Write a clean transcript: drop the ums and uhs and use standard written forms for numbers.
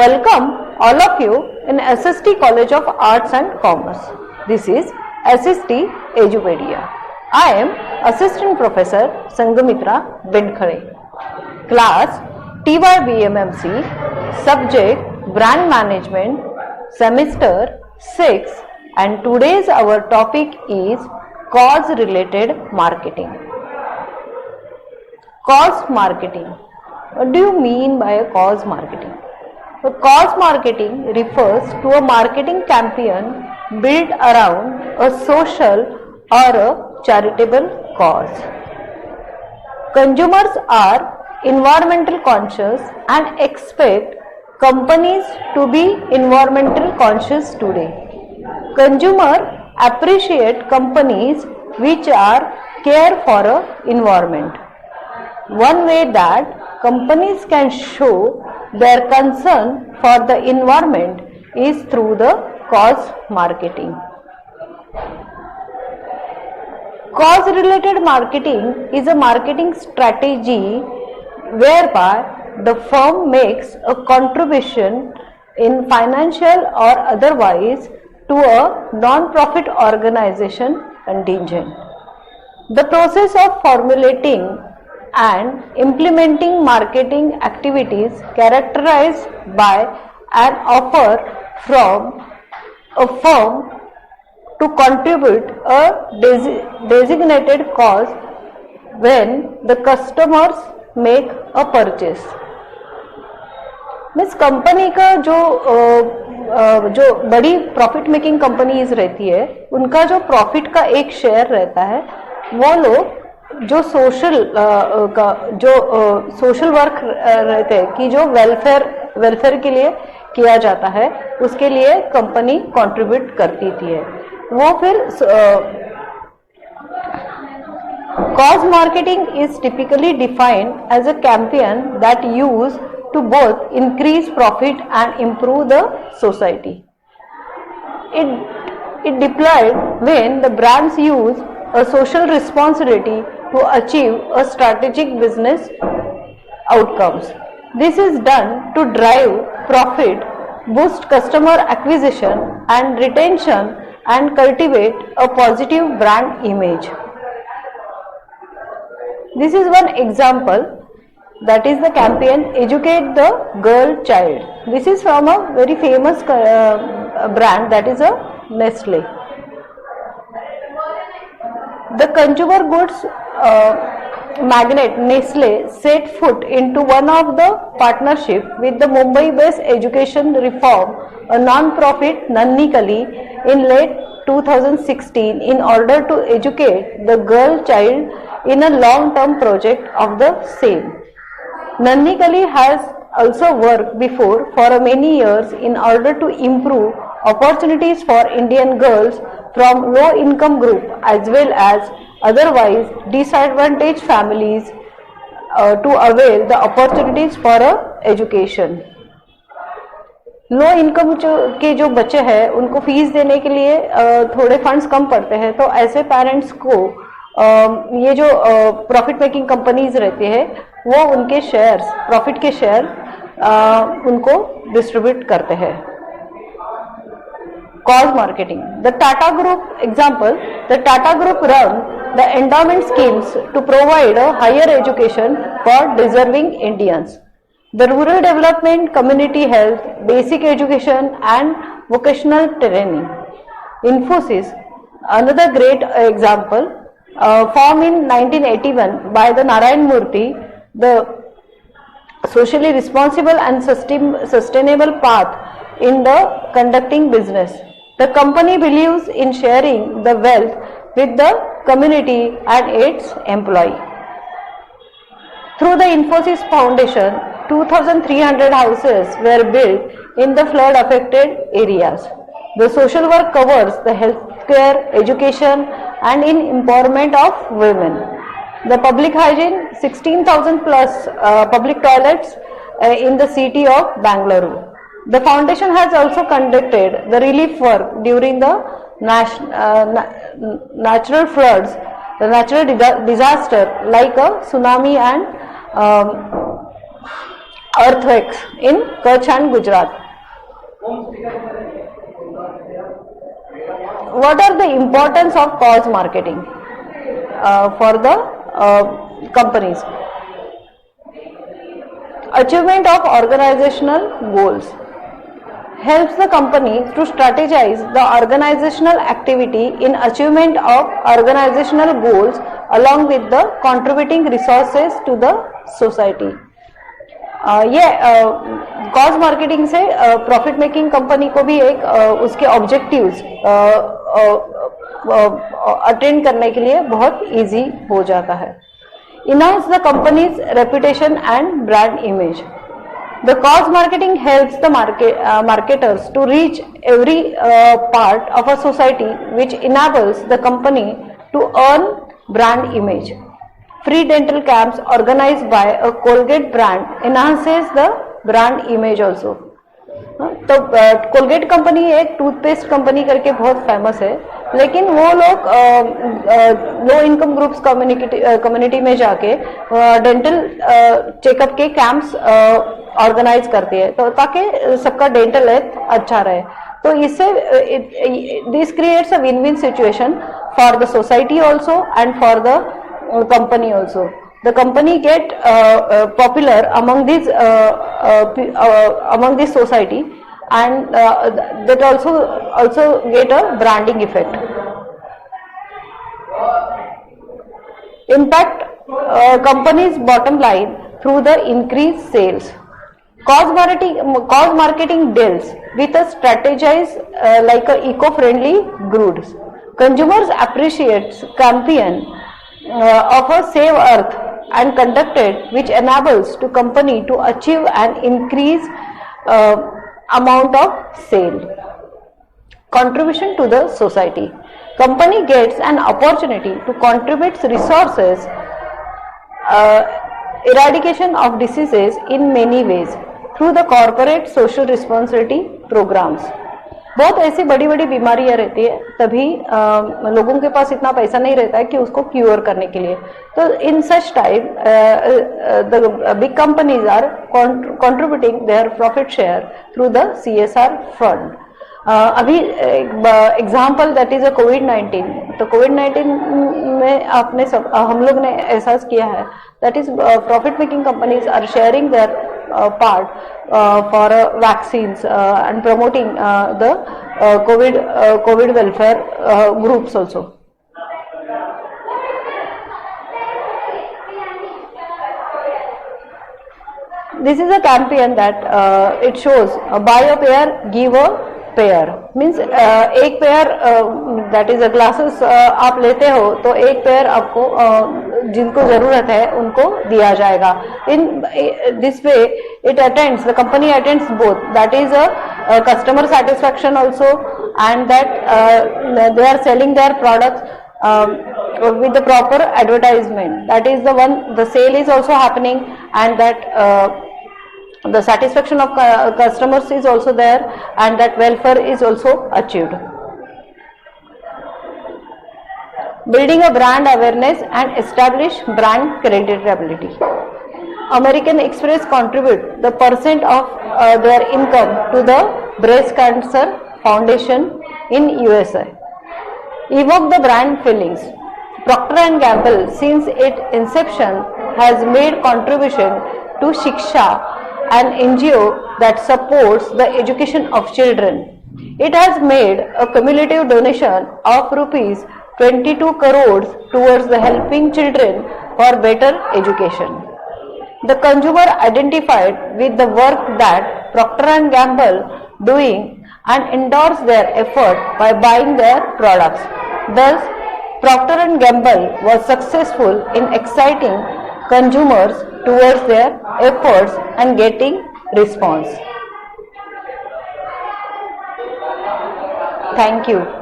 Welcome all of you in SST College of Arts and Commerce. This is SST Edupedia. I am Assistant Professor Sangamitra Bindkhare. Class TYBMMC, Subject Brand Management, Semester 6, and today's our topic is cause related marketing. Cause marketing. What do you mean by a cause marketing? The cause marketing refers to a marketing campaign built around a social or a charitable cause. Consumers are environmental conscious and expect companies to be environmental conscious today. Consumer appreciate companies which are care for a environment. One way that companies can show their concern for the environment is through the cause marketing. Cause related marketing is a marketing strategy whereby the firm makes a contribution in financial or otherwise to a non-profit organization contingent. The process of formulating and implementing marketing activities characterized by an offer from a firm to contribute a designated cause when the customers make a purchase. Means company का जो बड़ी profit making companies रहती है उनका जो profit का एक share रहता है वो लोग जो सोशल वर्क रहते हैं कि जो वेलफेयर के लिए किया जाता है उसके लिए कंपनी कंट्रीब्यूट करती थी वो फिर cause marketing is typically defined as a campaign that used to both increase profit and improve the society. It deployed when the brands use a social responsibility to achieve a strategic business outcomes. This is done to drive profit, boost customer acquisition and retention, and cultivate a positive brand image. This is one example, that is the campaign Educate the Girl Child. This is from a very famous brand, that is a Nestle. The consumer goods magnate Nestle set foot into one of the partnership with the Mumbai-based education reform, a non-profit Nanni Kali, in late 2016 in order to educate the girl child in a long-term project of the same. Nanni Kali has also worked before for many years in order to improve opportunities for Indian girls from low-income group as well as otherwise disadvantaged families to avail the opportunities for education. Low income के जो बच्चे हैं उनको fees देने के लिए थोड़े funds कम पड़ते हैं तो ऐसे पेरेंट्स को ये जो प्रॉफिट मेकिंग कंपनीज रहती है वो उनके शेयर्स प्रॉफिट के शेयर उनको डिस्ट्रीब्यूट करते हैं. Cause marketing. The Tata Group example, the Tata Group run the endowment schemes to provide a higher education for deserving Indians. The rural development, community health, basic education and vocational training. Infosys, another great example, formed in 1981 by the Narayan Murthy, the socially responsible and sustainable path in the conducting business. The company believes in sharing the wealth with the community and its employee. Through the Infosys Foundation, 2,300 houses were built in the flood affected areas. The social work covers the healthcare, education and in empowerment of women. The public hygiene, 16,000 plus public toilets in the city of Bangalore. The foundation has also conducted the relief work during the natural floods, the natural disaster like a tsunami and earthquakes in Kutch and Gujarat. What are the importance of cause marketing for the companies? Achievement of organizational goals. Helps the company to strategize the organizational activity in achievement of organizational goals along with the contributing resources to the society. ये cause marketing से profit making company को भी एक उसके objectives attend करने के लिए बहुत इजी हो जाता है. Enhance the company's reputation and brand image. The cause marketing helps the marketers to reach every part of a society, which enables the company to earn brand image. Free dental camps organized by a Colgate brand enhances the brand image also. तो Colgate company एक toothpaste company करके बहुत famous है, लेकिन वो लोग low income groups community में जाके डेंटल चेकअप के कैंप्स ऑर्गेनाइज करती है, तो ताकि सबका डेंटल हेल्थ अच्छा रहे. तो इससे this creates a win win situation for the society also and for the company also. The company get popular among this society, and that also get a branding effect. Impact company's bottom line through the increased sales. Cause marketing deals with a strategize like a eco-friendly goods. Consumers appreciates campaign of a Save Earth and conducted, which enables to company to achieve an increased amount of sale. Contribution to the society. Company gets an opportunity to contribute resources, eradication of diseases in many ways through the corporate social responsibility programs. बहुत ऐसी बड़ी बड़ी बीमारियां रहती है, तभी लोगों के पास इतना पैसा नहीं रहता है कि उसको क्योर करने के लिए. तो in such time the big companies are contributing their profit share through the CSR fund. अभी एग्जाम्पल दैट इज अ कोविड-19. तो कोविड-19 में आपने हम लोग ने एहसास किया है that is profit making companies are sharing their part for vaccines and promoting the COVID welfare groups also. This is a campaign that it shows buy a pair, give a pair means एक pair that is a glasses आप लेते हो तो एक pair आपको जिनको जरूरत है उनको दिया जाएगा. In this way it attends the company attends both that is a customer satisfaction also and that they are selling their products with the proper advertisement. That is the one, the sale is also happening, and that the satisfaction of customers is also there, and that welfare is also achieved. Building a brand awareness and establish brand credibility. American Express contribute the percent of their income to the Breast Cancer Foundation in USA. Evoke the brand feelings. Procter & Gamble, since its inception, has made contribution to Shiksha, an NGO that supports the education of children. It has made a cumulative donation of rupees 22 crores towards the helping children for better education. The consumer identified with the work that Procter & Gamble doing and endorsed their effort by buying their products. Thus, Procter & Gamble was successful in exciting consumers towards their efforts and getting response. Thank you.